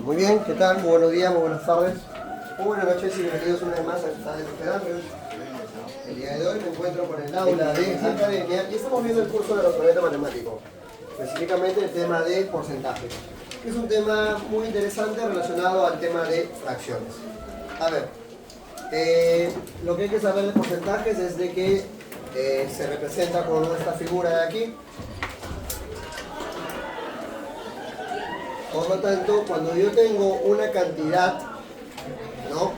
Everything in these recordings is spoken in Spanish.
Muy bien, ¿qué tal? Muy buenos días, muy buenas tardes. Muy buenas noches y bienvenidos una vez más a esta de los pedagogos. El día de hoy me encuentro con el aula de academia y estamos viendo el curso de razonamiento matemático, específicamente el tema de porcentajes, que es un tema muy interesante relacionado al tema de fracciones. A ver, lo que hay que saber de porcentajes es de que se representa con esta figura de aquí. Por lo tanto, cuando yo tengo una cantidad, ¿no?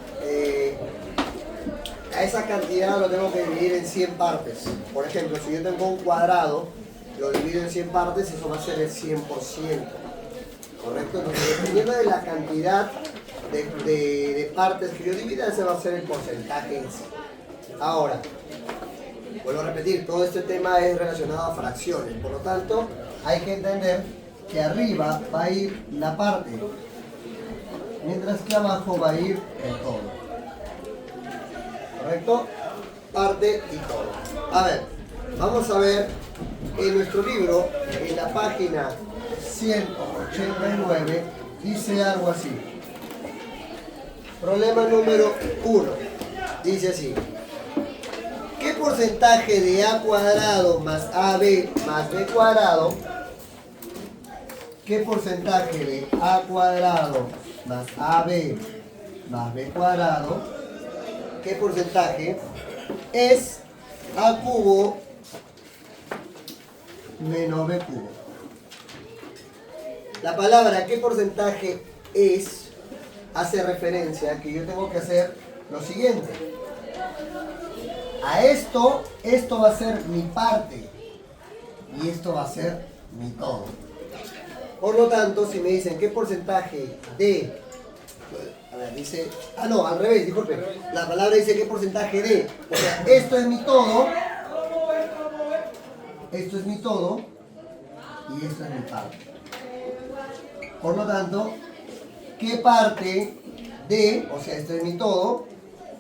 A esa cantidad lo tengo que dividir en 100 partes. Por ejemplo, si yo tengo un cuadrado, lo divido en 100 partes y eso va a ser el 100%. ¿Correcto? Entonces, dependiendo de la cantidad de partes que yo divida, ese va a ser el porcentaje en sí. Ahora, vuelvo a repetir, todo este tema es relacionado a fracciones. Por lo tanto, hay que entender que arriba va a ir la parte, mientras que abajo va a ir el todo. ¿Correcto? Parte y todo. A ver, vamos a ver en nuestro libro, en la página 189, dice algo así. Problema número 1. Dice así. ¿Qué porcentaje de a cuadrado más ab más b cuadrado? ¿Qué porcentaje de a cuadrado más ab más b cuadrado? ¿Qué porcentaje es a cubo menos b cubo? La palabra ¿qué porcentaje es? Hace referencia a que yo tengo que hacer lo siguiente. A esto va a ser mi parte y esto va a ser mi todo. Por lo tanto, si me dicen qué porcentaje de... A ver, dice... Ah, no, al revés, disculpe. La palabra dice qué porcentaje de... O sea, esto es mi todo. Esto es mi todo. Y esto es mi parte. Por lo tanto, ¿qué parte de... O sea, esto es mi todo.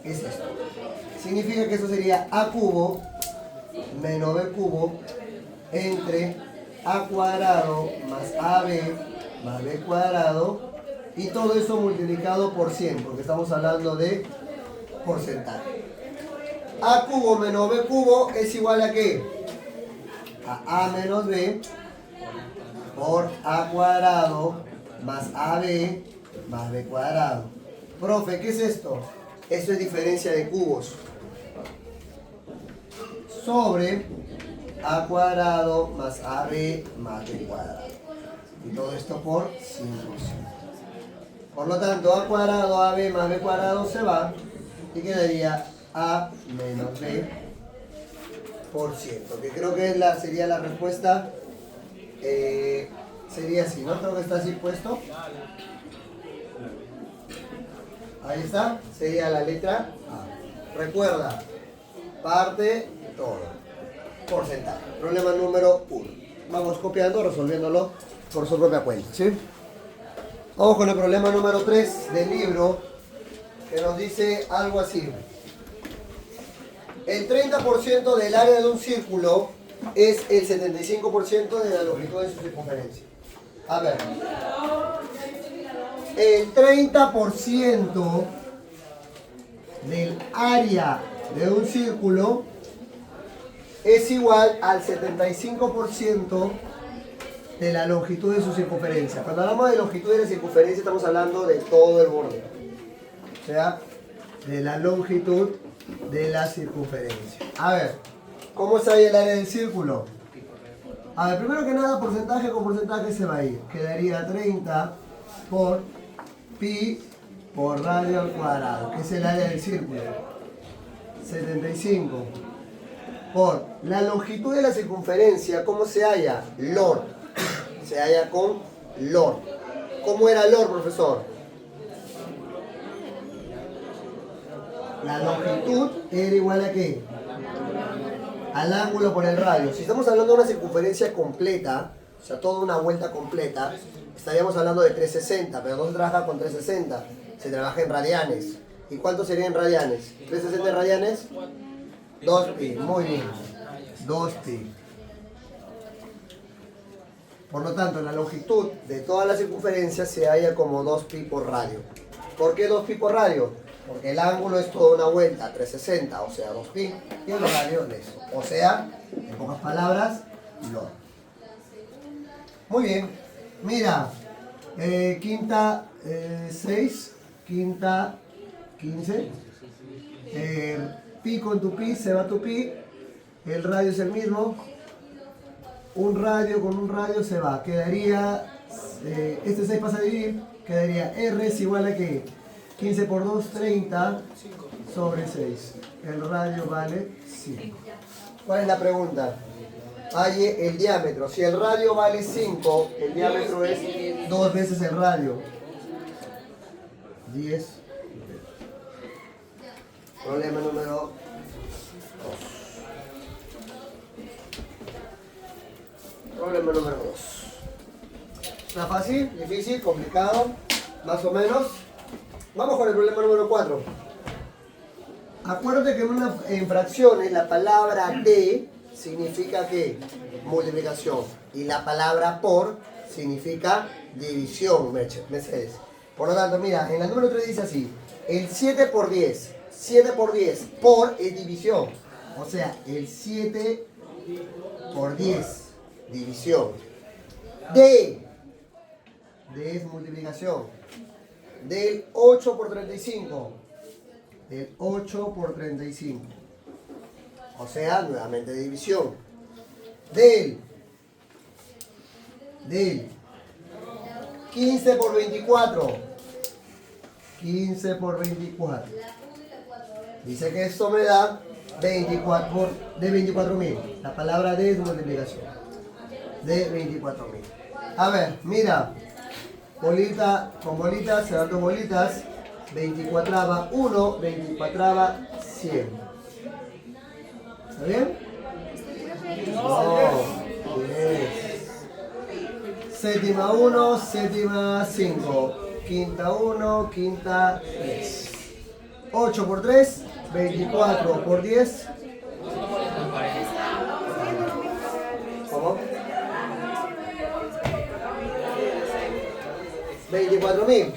Es esto. Significa que eso sería a cubo menos b cubo entre a cuadrado más ab más b cuadrado, y todo eso multiplicado por 100, porque estamos hablando de porcentaje. A cubo menos b cubo es igual a ¿qué? A menos b por a cuadrado más ab más b cuadrado. Profe, ¿qué es esto? Esto es diferencia de cubos sobre a cuadrado más ab más b cuadrado. Y todo esto por 100%. Por lo tanto, a cuadrado, ab más b cuadrado se va y quedaría a menos b por ciento. Que creo que sería la respuesta. Sería así, ¿no? Creo que está así puesto. Ahí está. Sería la letra A. Recuerda, parte, todo. Porcentaje. Problema número 1. Vamos copiando, resolviéndolo por su propia cuenta, ¿sí? Vamos con el problema número 3 del libro, que nos dice algo así. El 30% del área de un círculo es el 75% de la longitud de su circunferencia. A ver. El 30% del área de un círculo es igual al 75% de la longitud de su circunferencia. Cuando hablamos de longitud de la circunferencia estamos hablando de todo el borde. O sea, de la longitud de la circunferencia. A ver, ¿cómo se halla el área del círculo? A ver, primero que nada, porcentaje con porcentaje se va a ir. Quedaría 30 por pi por radio al cuadrado, que es el área del círculo. 75 por la longitud de la circunferencia. ¿Cómo se halla? LOR. Se halla con LOR. ¿Cómo era LOR, profesor? La longitud era igual a ¿qué? Al ángulo por el radio. Si estamos hablando de una circunferencia completa, o sea, toda una vuelta completa, estaríamos hablando de 360, pero no se trabaja con 360, se trabaja en radianes. ¿Y cuánto sería en radianes? ¿360 en radianes? 2pi, muy bien. 2pi. Por lo tanto, la longitud de toda la circunferencia se halla como 2pi por radio. ¿Por qué 2pi por radio? Porque el ángulo es toda una vuelta, 360, o sea, 2pi, y el radio es eso. O sea, en pocas palabras, lo. Muy bien. Mira, quinta 6, quinta 15. Pi con tu pi, se va tu pi. El radio es el mismo. Un radio con un radio se va. Quedaría, este 6 pasa a dividir. Quedaría R es igual a que 15 por 2, 30 sobre 6. El radio vale 5. ¿Cuál es la pregunta? Halle el diámetro. Si el radio vale 5, el diámetro es 2 veces el radio. 10. Problema número 2. Problema número 2. ¿Está fácil? ¿Difícil? ¿Complicado? ¿Más o menos? Vamos con el problema número 4. Acuérdate que en fracciones la palabra de significa ¿qué? Multiplicación. Y la palabra por significa división, Mercedes. Por lo tanto, mira, en la número 3 dice así. El 7 por 10. 7 por 10. Por es división. O sea, el 7 por 10. División. De es multiplicación. Del 8 por 35. Del 8 por 35. O sea, nuevamente división. Del 15 por 24. 15 por 24. Dice que esto me da 24 de 24.000. La palabra de es multiplicación. De 24.000. A ver, mira. Bolita con bolitas, se dan dos bolitas. 24ava 1, 24ava 100. ¿Está bien? No. 10. Séptima 1, séptima 5. Quinta 1, quinta 3. 8 por 3, 24 por 10. ¿Cómo? 24.000.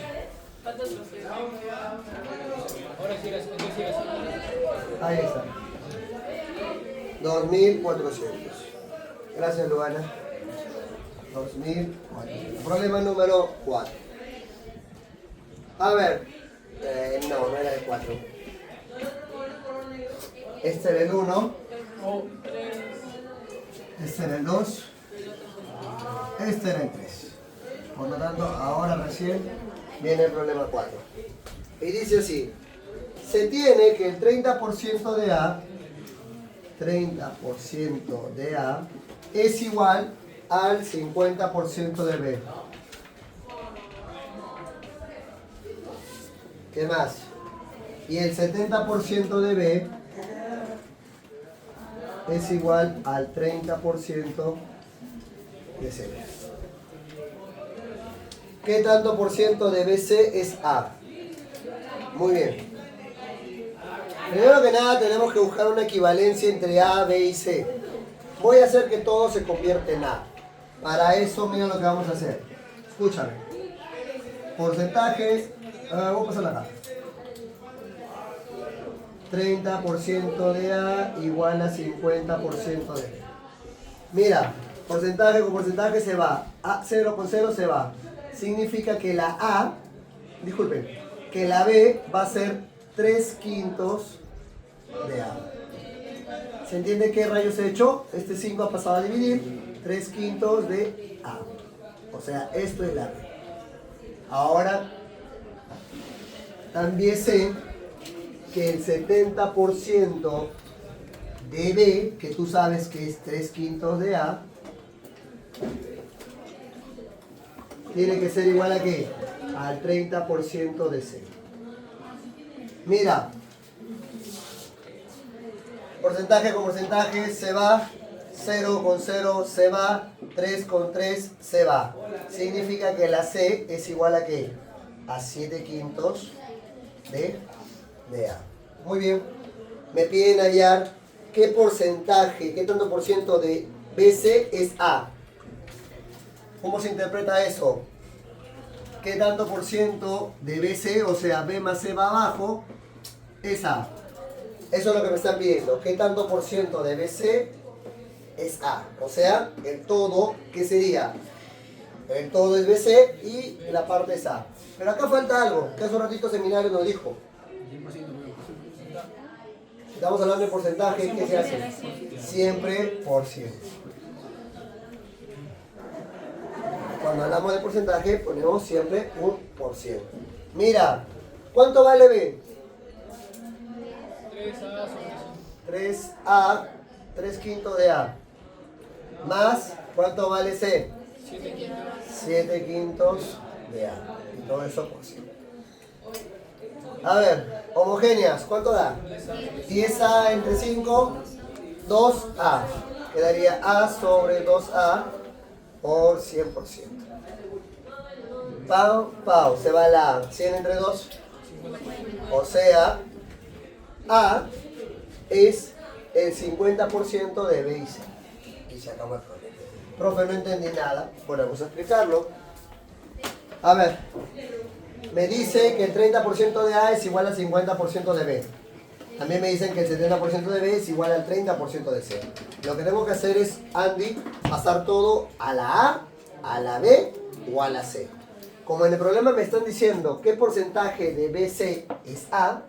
Ahí está. 2.400. Gracias, Luana. 2.400. Problema número 4. A ver. No era el 4. Este era el 1. Este era el 2. Este era el 3. Por lo tanto, ahora recién viene el problema 4. Y dice así. Se tiene que el 30% de A, 30% de A es igual al 50% de B. ¿Qué más? Y el 70% de B es igual al 30% de C. ¿Qué tanto por ciento de BC es A? Muy bien. Primero que nada tenemos que buscar una equivalencia entre A, B y C. Voy a hacer que todo se convierta en A. Para eso, mira lo que vamos a hacer. Escúchame. Porcentajes. Voy a pasar acá. 30% de A igual a 50% de B. Mira, porcentaje con porcentaje se va. A, 0 con 0 se va. Significa que la A, disculpen, que la B va a ser 3/5 de A. ¿Se entiende qué rayos he hecho? Este 5 ha pasado a dividir 3/5 de A. O sea, esto es la B. Ahora, también sé que el 70% de B, que tú sabes que es 3/5 de A, tiene que ser igual a ¿qué? Al 30% de C. Mira, porcentaje con porcentaje se va, 0 con 0 se va, 3 con 3 se va. Significa que la C es igual a ¿qué? A 7/5 de A. Muy bien. Me piden hallar qué porcentaje, qué tanto por ciento de BC es A. ¿Cómo se interpreta eso? ¿Qué tanto por ciento de BC, o sea, B más C va abajo, es A? Eso es lo que me están pidiendo. ¿Qué tanto por ciento de BC es A? O sea, el todo, ¿qué sería? El todo es BC y la parte es A. Pero acá falta algo, que hace un ratito seminario nos dijo. Estamos hablando de porcentaje, ¿qué se hace? Siempre por ciento. Cuando hablamos de porcentaje, ponemos siempre un por ciento. Mira, ¿cuánto vale B? 3A, 3 quintos de A. Más, ¿cuánto vale C? 7 quintos de A. Y todo eso por ciento. A ver, homogéneas, ¿cuánto da? 10A entre 5, 2A. Quedaría A sobre 2A por 100%. Pau, se va la A. 100 entre 2. O sea, A es el 50% de B y C. Y se acabó el problema. Profe, no entendí nada. Bueno, vamos a explicarlo. A ver, me dice que el 30% de A es igual al 50% de B. También me dicen que el 70% de B es igual al 30% de C. Lo que tengo que hacer es, Andy, pasar todo a la A la B o a la C. Como en el problema me están diciendo qué porcentaje de BC es A,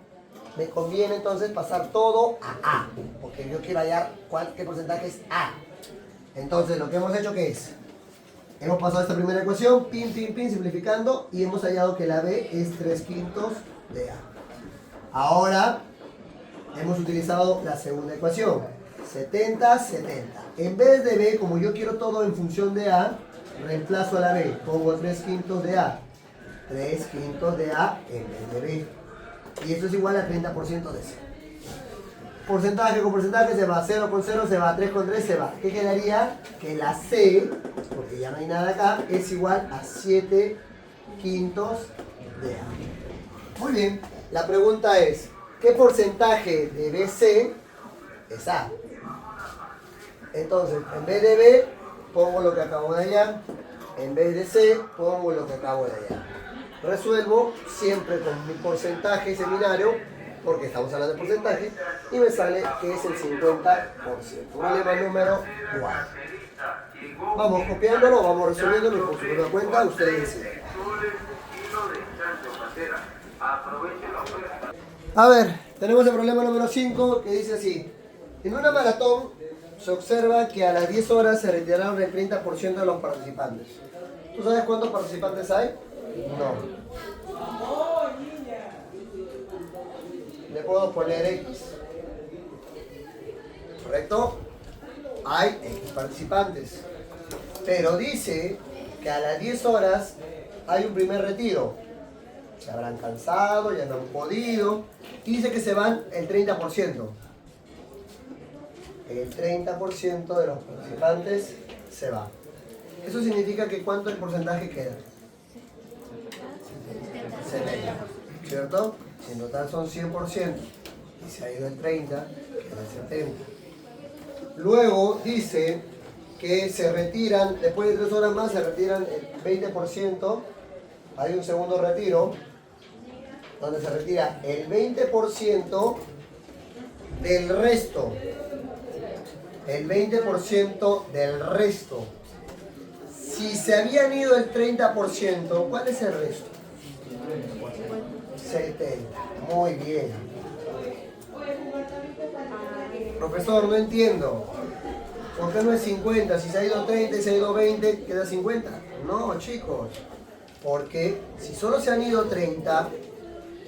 me conviene entonces pasar todo a A, porque yo quiero hallar qué porcentaje es A. Entonces lo que hemos hecho, ¿qué es? Hemos pasado esta primera ecuación, pin, simplificando, y hemos hallado que la B es 3 quintos de A. Ahora hemos utilizado la segunda ecuación, 70, 70. En vez de B, como yo quiero todo en función de A, reemplazo a la B, pongo 3 quintos de A. 3 quintos de A en vez de B. Y esto es igual a 30% de C. Porcentaje con porcentaje se va, 0 con 0 se va, 3 con 3 se va. ¿Qué quedaría? Que la C, porque ya no hay nada acá, es igual a 7 quintos de A. Muy bien, la pregunta es, ¿qué porcentaje de BC es A? Entonces, en vez de B, pongo lo que acabo de hallar. En vez de C, pongo lo que acabo de hallar. Resuelvo siempre con mi porcentaje seminario, porque estamos hablando de porcentaje, y me sale que es el 50%. Problema número 4. Vamos copiándolo, vamos resolviéndolo y por su propia cuenta ustedes deciden. A ver, tenemos el problema número 5 que dice así. En una maratón se observa que a las 10 horas se retiraron el 30% de los participantes. ¿Tú sabes cuántos participantes hay? No. Le puedo poner X. ¿Correcto? Hay X participantes. Pero dice que a las 10 horas hay un primer retiro. Se habrán cansado, ya no han podido. Y dice que se van el 30%. El 30% de los participantes se va. Eso significa que ¿cuánto el porcentaje queda? 70. ¿Cierto? Si en total son 100% y se ha ido el 30, queda el 70. Luego dice que se retiran, después de 3 horas más se retiran el 20%. Hay un segundo retiro donde se retira el 20% del resto. El 20% del resto. Si se habían ido el 30%, ¿cuál es el resto? 70. Muy bien. Profesor, no entiendo. ¿Por qué no es 50? Si se ha ido 30 y se ha ido 20, ¿queda 50? No, chicos. Porque si solo se han ido 30,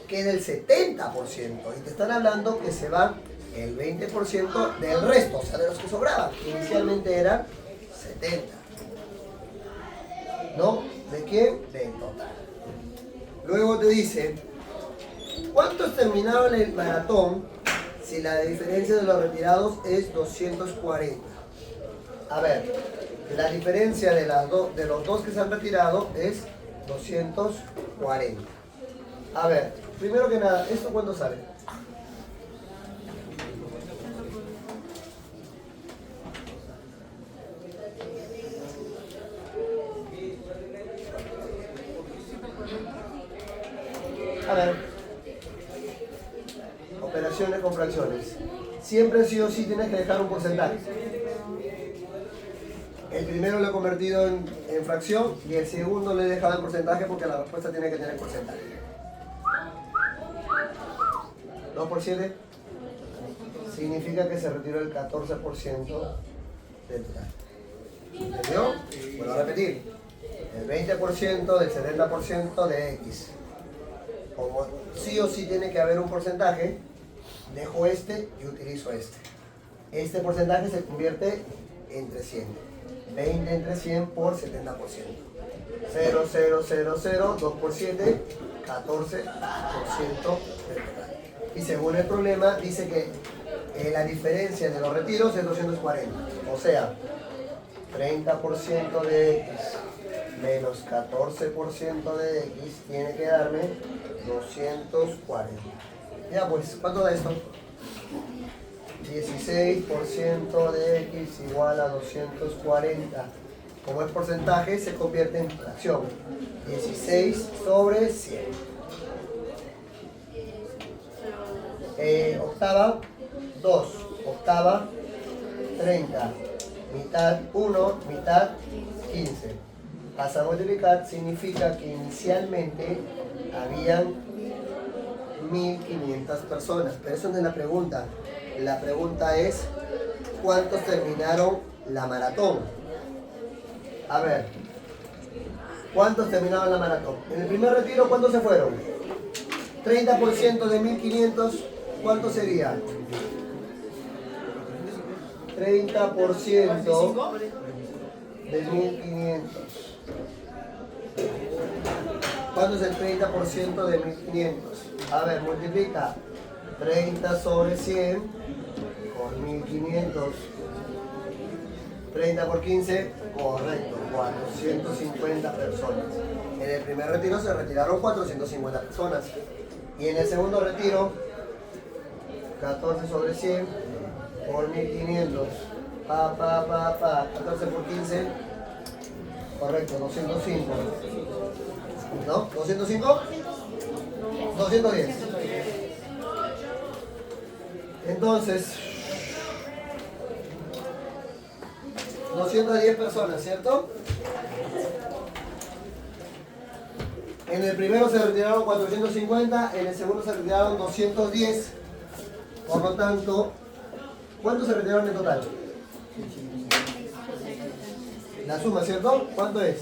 queda el 70%. Y te están hablando que se va el 20% del resto, o sea, de los que sobraban. Inicialmente eran 70. ¿No? ¿De quién? Del total. Luego te dice, ¿cuántos terminaron el maratón si la diferencia de los retirados es 240? A ver, la diferencia de los dos que se han retirado es 240. A ver, primero que nada, ¿esto cuánto sale? A ver, operaciones con fracciones. Siempre sí o sí tienes que dejar un porcentaje. El primero lo he convertido en fracción y el segundo le he dejado en porcentaje porque la respuesta tiene que tener porcentaje. 2 por 7 significa que se retiró el 14% del total. ¿Entendió? Vuelvo a repetir. El 20% del 70% de X. Como sí o sí tiene que haber un porcentaje, dejo este y utilizo este. Este porcentaje se convierte entre 100. 20 entre 100 por 70%. 0, 0, 0, 0, 2 por 7, 14% del total. Y según el problema, dice que la diferencia de los retiros es 240. O sea, 30% de X menos 14% de X tiene que darme 240. Ya pues, ¿cuánto da esto? 16% de X igual a 240. Como es porcentaje, se convierte en fracción. 16 sobre 100. Octava, 2. Octava, 30. Mitad 1, mitad 15. Pasa a multiplicar, significa que inicialmente habían 1500 personas. Pero eso no es la pregunta. La pregunta es, ¿cuántos terminaron la maratón? A ver, ¿cuántos terminaron la maratón? En el primer retiro, ¿cuántos se fueron? 30% de 1500, ¿cuánto sería? 30% de 1500. ¿Cuánto es el 30% de 1500? A ver, multiplica 30 sobre 100 por 1500. 30 por 15, correcto, 450 personas. En el primer retiro se retiraron 450 personas. Y en el segundo retiro, 14 sobre 100 por 1500. 14 por 15, correcto, 205. ¿No? ¿205? 210. Entonces, 210 personas, ¿cierto? En el primero se retiraron 450, en el segundo se retiraron 210. Por lo tanto, ¿cuántos se retiraron en total? La suma, ¿cierto? ¿Cuánto es?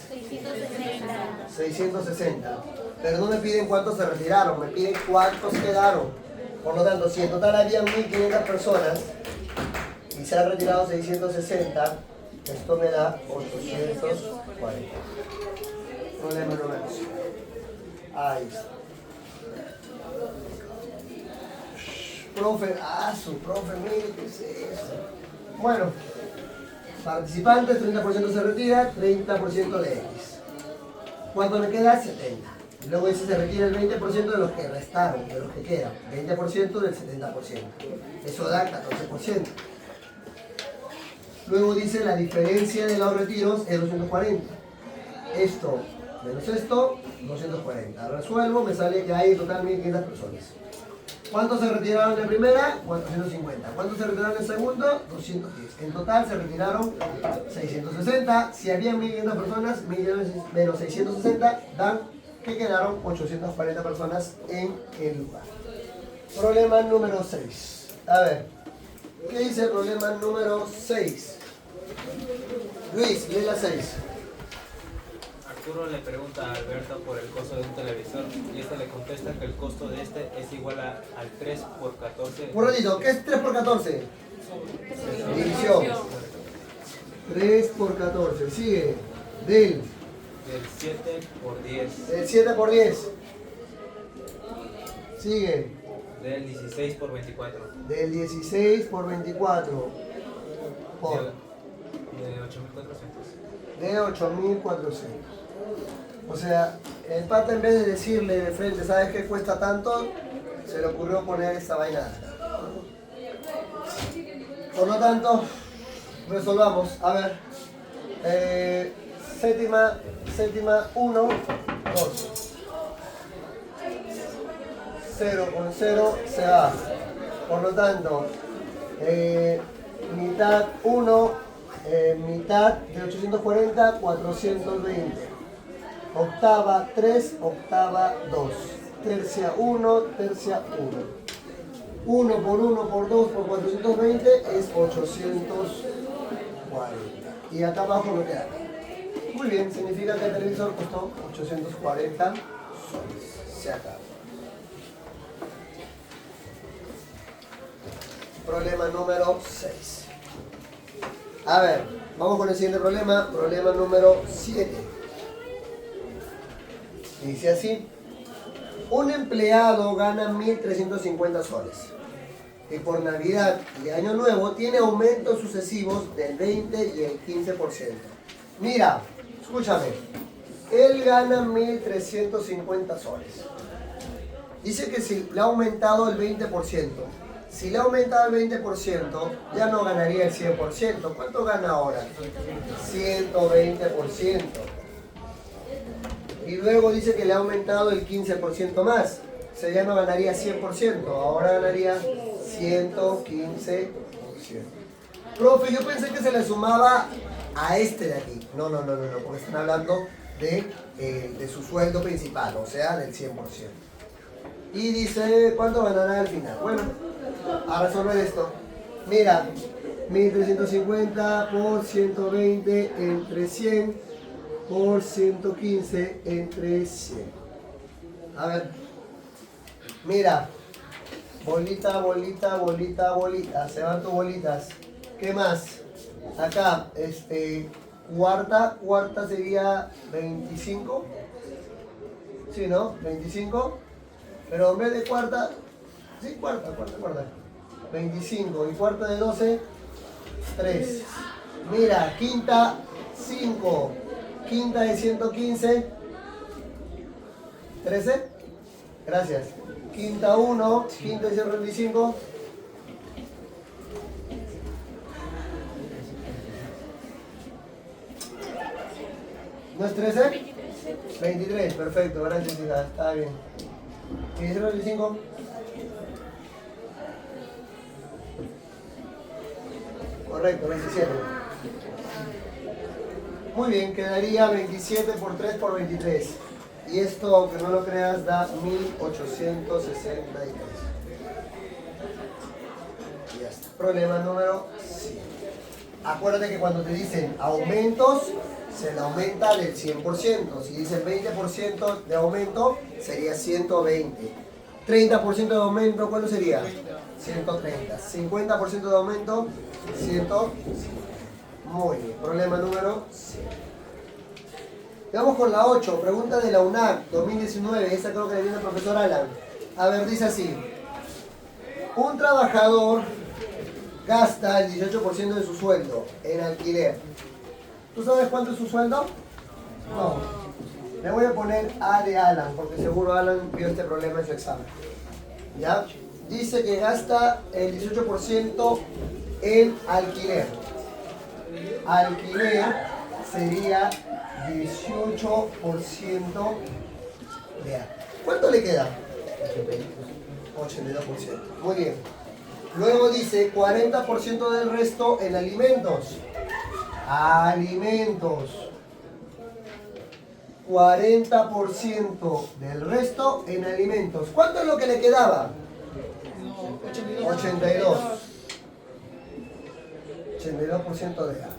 660. Pero no me piden cuántos se retiraron, me piden cuántos quedaron. Por lo tanto, si en total habían 1500 personas y se han retirado 660, esto me da 840. Problema número 2. Ahí está. Profe, profe, mire, ¿qué es eso? Bueno, participantes, 30% se retira, 30% de X. ¿Cuánto me queda? 70. Y luego dice se retira el 20% de los que restaron, de los que quedan. 20% del 70%. Eso da 14%. Luego dice la diferencia de los retiros es 240. Esto menos esto, 240. Resuelvo, me sale que hay en total 1500 personas. ¿Cuántos se retiraron en primera? 450. ¿Cuántos se retiraron en segundo? 210. En total se retiraron 660. Si había 1500 personas, menos 660 dan que quedaron 840 personas en el lugar. Problema número 6. A ver, ¿qué dice el problema número 6? Luis, lee la 6. Arturo le pregunta a Alberto por el costo de un televisor y este le contesta que el costo de este es igual al 3 por 14. Un ratito, ¿qué es 3 por 14? División. 3 por 14, sigue. Del 7 por 10. Del 7 por 10. Sigue. Del 16 por 24. Del 16 por 24. Por. De 8400. De 8400. O sea, el pata en vez de decirle de frente, ¿sabes qué cuesta tanto? Se le ocurrió poner esta vaina. Por lo tanto, resolvamos. A ver, séptima 1, 2. 0 con 0 se va. Por lo tanto, mitad 1, mitad de 840, 420. Octava 3, octava 2. Tercia 1, tercia 1. 1 por 1 por 2 por 420 es 840. Y acá abajo no queda. Muy bien, significa que el televisor costó 840 soles. Se acaba. Problema número 6. A ver, vamos con el siguiente problema. Problema número 7. Dice así. Un empleado gana 1.350 soles. Y por Navidad y Año Nuevo tiene aumentos sucesivos del 20 y el 15%. Mira, escúchame. Él gana 1.350 soles. Dice que si le ha aumentado el 20%. Si le ha aumentado el 20%, ya no ganaría el 100%. ¿Cuánto gana ahora? 120%. Y luego dice que le ha aumentado el 15% más. O sea, ya no ganaría 100%. Ahora ganaría 115%. Profe, yo pensé que se le sumaba a este de aquí. No, porque están hablando de su sueldo principal, o sea, del 100%. Y dice, ¿cuánto ganará al final? Bueno, a resolver esto. Mira, 1.350 por 120 entre 100 por 115 entre 100. A ver, mira, bolita, bolita, bolita, bolita. Se van tus bolitas. ¿Qué más? Acá, cuarta sería 25. Sí, ¿no? 25. Pero en vez de cuarta, sí, cuarta. 25 y cuarta de 12, 3. Mira, quinta, 5. Quinta de 115, 13. Gracias. Quinta 1, quinta de 125. ¿No es 13? 23, perfecto, gracias hija, está bien. ¿Y 125? Correcto, 27. Muy bien, quedaría 27 por 3 por 23. Y esto, aunque no lo creas, da 1863. Y ya está. Problema número 5. Acuérdate que cuando te dicen aumentos, se le aumenta del 100%. Si dicen 20% de aumento, sería 120. 30% de aumento, ¿cuánto sería? 130. 50% de aumento, 100. Muy bien. Problema número 5. Vamos con la 8. Pregunta de la UNAC 2019. Esta creo que le viene el profesor Alan. A ver, dice así. Un trabajador gasta el 18% de su sueldo en alquiler. ¿Tú sabes cuánto es su sueldo? No. Le voy a poner A de Alan, porque seguro Alan vio este problema en su examen. ¿Ya? Dice que gasta el 18% en alquiler. Alquiler sería 18% de A. ¿Cuánto le queda? 82%. Muy bien. Luego dice 40% del resto en alimentos. Alimentos. 40% del resto en alimentos. ¿Cuánto es lo que le quedaba? 82. 82% de A.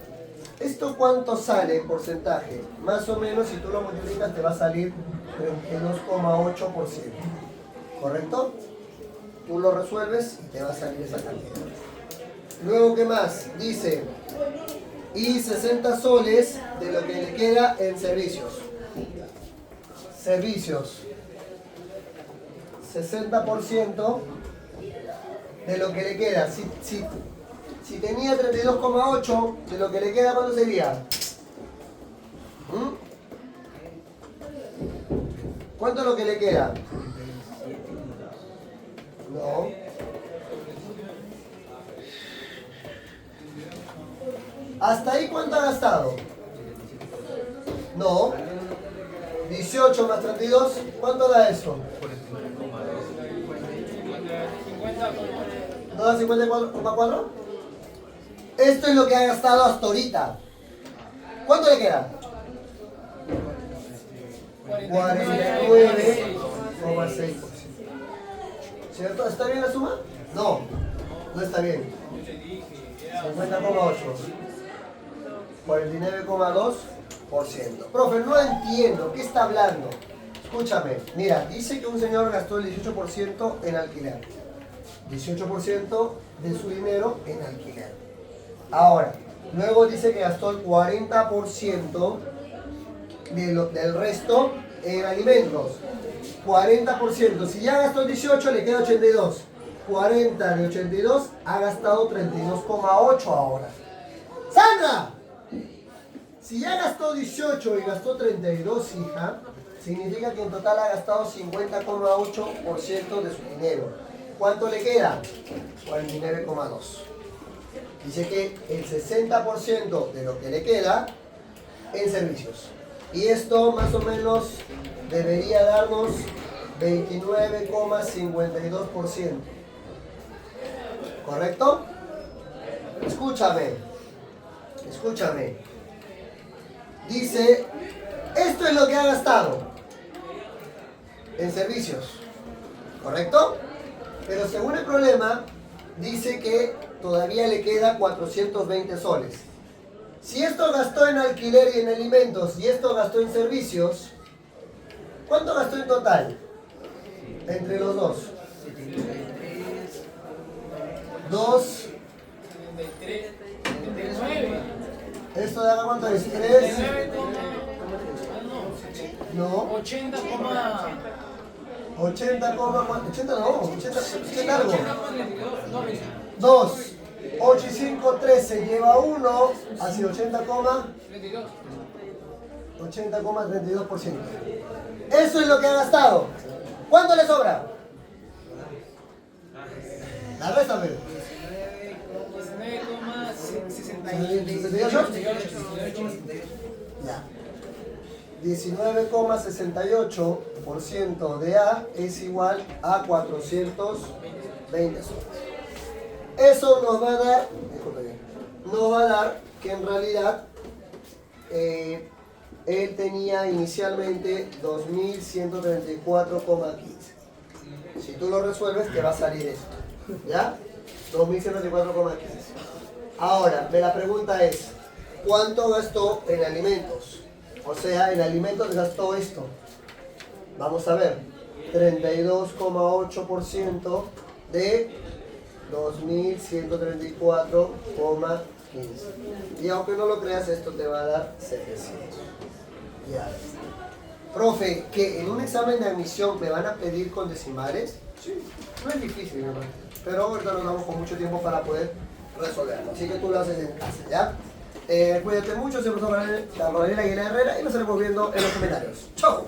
¿Esto cuánto sale en porcentaje? Más o menos, si tú lo multiplicas, te va a salir 32,8%. ¿Correcto? Tú lo resuelves y te va a salir esa cantidad. Luego, ¿qué más? Dice, y 60 soles de lo que le queda en servicios. Servicios. 60% de lo que le queda. Si tenía 32,8, de lo que le queda, ¿cuánto sería? ¿Cuánto es lo que le queda? No. ¿Hasta ahí cuánto ha gastado? No. 18 más 32, ¿cuánto da eso? ¿No da 54,4? Esto es lo que ha gastado hasta ahorita. ¿Cuánto le queda? 49,6%. ¿Cierto? ¿Está bien la suma? No, no está bien. 50,8. 49,2%. Profe, no entiendo. ¿Qué está hablando? Escúchame. Mira, dice que un señor gastó el 18% en alquiler. 18% de su dinero en alquiler. Ahora, luego dice que gastó el 40% del resto en alimentos. 40%. Si ya gastó el 18, le queda 82. 40 de 82 ha gastado 32,8 ahora. ¡Sandra! Si ya gastó 18 y gastó 32, hija, significa que en total ha gastado 50,8% de su dinero. ¿Cuánto le queda? 49,2. Dice que el 60% de lo que le queda en servicios. Y esto más o menos debería darnos 29,52%. ¿Correcto? Escúchame. Escúchame. Dice, esto es lo que ha gastado en servicios. ¿Correcto? Pero según el problema, dice que todavía le queda 420 soles. Si esto gastó en alquiler y en alimentos y esto gastó en servicios, ¿cuánto gastó en total? Entre los dos. 2. ¿Esto de acá cuánto es? 3. No. 80, 80 no, 80 algo. 2, 8 y 5, 13, lleva 1, así 80,32%. Eso es lo que ha gastado. ¿Cuánto le sobra? La resta, pero. 19,68. Ya. 19,68% de A es igual a 420 soles. Eso nos va a dar, que en realidad él tenía inicialmente 2.134,15. Si tú lo resuelves, te va a salir esto. ¿Ya? 2.134,15. Ahora, la pregunta es, ¿cuánto gastó en alimentos? O sea, en alimentos gastó esto. Vamos a ver. 32,8% de 2.134,15. Y aunque no lo creas, esto te va a dar 700. Ya. Profe, ¿que en un examen de admisión me van a pedir con decimales? Sí, no es difícil, ¿no? Pero ahorita nos damos con mucho tiempo para poder resolverlo. Así que tú lo haces en casa, ¿ya? Cuídate mucho, soy el profesor Gabriel Aguilar Herrera y nos estaremos viendo en los comentarios. ¡Chao!